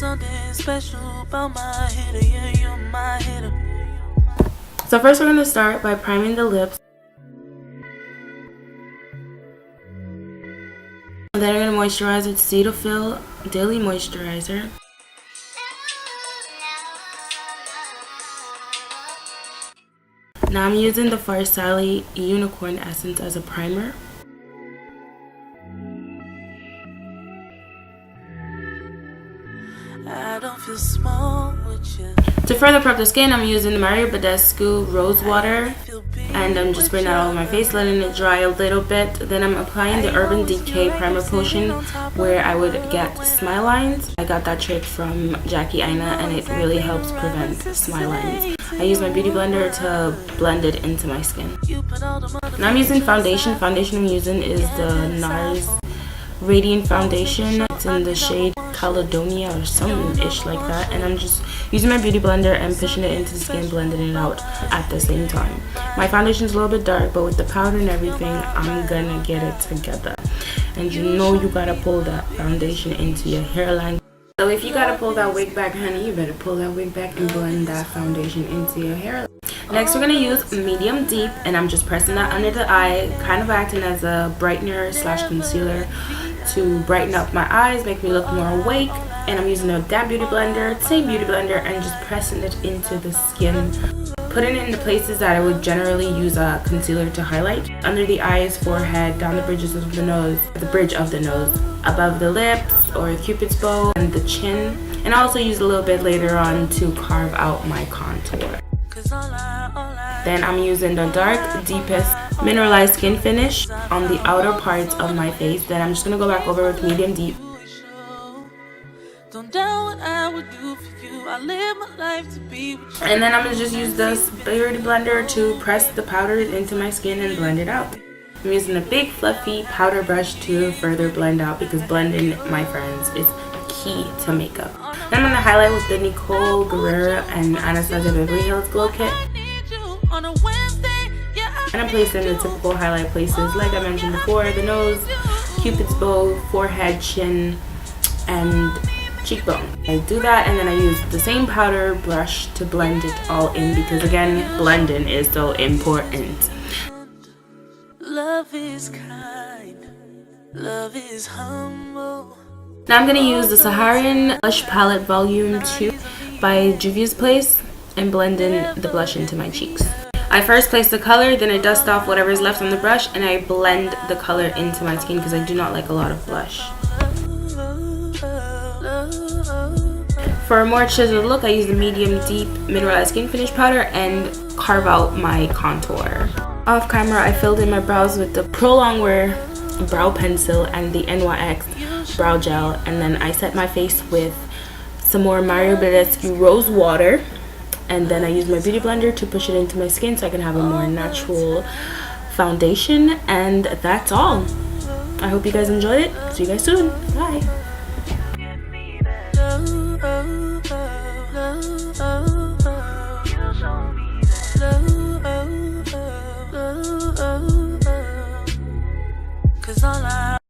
something special about my hitter, yeah, you're my hitter. So first we're going to start by priming the lips. And then I'm going to moisturize with Cetaphil Daily Moisturizer. Now I'm using the Farsali Unicorn Essence as a primer. I don't feel small with you. To further prep the skin, I'm using the Badescu Rose water, and I'm just spraying that all over my face, letting it dry a little bit. Then I'm applying the Urban Decay Primer Potion, where I would get smile lines. I got that trick from Jackie Aina, and it really helps prevent smile lines. I use my beauty blender to blend it into my skin. Now I'm using foundation. Foundation I'm using is the Nars Radiant Foundation. It's in the shade Caledonia or something ish like that, and I'm just using my beauty blender and pushing it into the skin, blending it out at the same time. My foundation is a little bit dark, but with the powder and everything, I'm gonna get it together. And you know you gotta pull that foundation into your hairline. So if you gotta pull that wig back, honey, you better pull that wig back and blend that foundation into your hairline. Next we're gonna use medium deep, and I'm just pressing that under the eye, kind of acting as a brightener / concealer to brighten up my eyes, make me look more awake. And I'm using a damp beauty blender, same beauty blender, and just pressing it into the skin, putting it in the places that I would generally use a concealer to highlight: under the eyes, forehead, down the bridges of the nose, the bridge of the nose, above the lips or Cupid's bow, and the chin. And I also use a little bit later on to carve out my contour. Then I'm using the Dark Deepest Mineralized Skin Finish on the outer parts of my face. Then I'm just going to go back over with medium deep. And then I'm going to just use this beauty blender to press the powders into my skin and blend it out. I'm using a big fluffy powder brush to further blend out, because blending, my friends, is key to makeup. Then I'm going to highlight with the Nicole, Guerriero, and Anastasia Beverly Hills Glow Kit. And I'm placing the typical highlight places like I mentioned before: the nose, Cupid's bow, forehead, chin, and cheekbone. I do that, and then I use the same powder brush to blend it all in, because again, blending is so important. Love is kind, love is humble. Now I'm going to use the Saharan Blush Palette Volume 2 by Juvia's Place and blend in the blush into my cheeks. I first place the color, then I dust off whatever is left on the brush, and I blend the color into my skin because I do not like a lot of blush. For a more chiseled look, I use the medium deep mineralized skin finish powder and carve out my contour. Off camera, I filled in my brows with the Pro-longwear Brow Pencil and the NYX Brow Gel, and then I set my face with some more Badescu Rose water, and then I use my beauty blender to push it into my skin so I can have a more natural foundation. And that's all. I hope you guys enjoyed it. See you guys soon. Bye.